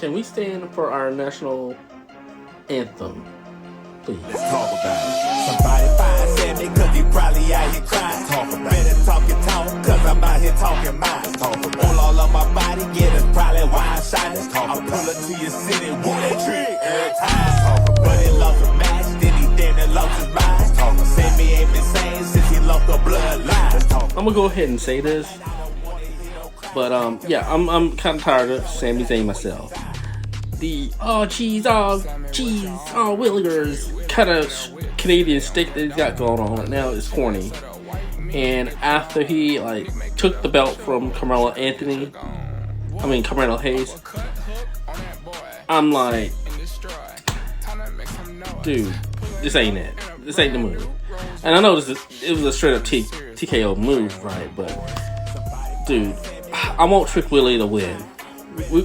Can we stand for our national anthem, please? Let's talk about it. Somebody find Sami, cause he probably out here crying. Talk about it. Better talk your talk, cause I'm out here talking mine. Talk about it. All on my body, get it probably wine shining. I pull up to your city, woo that trick every time. But he lost a match, then he damn near lost his mind. Sami ain't been sane since he lost the bloodline. I'm gonna go ahead and say this, but yeah, I'm kind of tired of Sami Zayn myself. The cheese, Willigers kind of Canadian stick that he's got going on right now is corny. And after he took the belt from Carmelo Hayes, I'm like, dude, this ain't it. This ain't the move. And I know it was a straight up TKO move, right? But dude, I want Trick Willie to win. We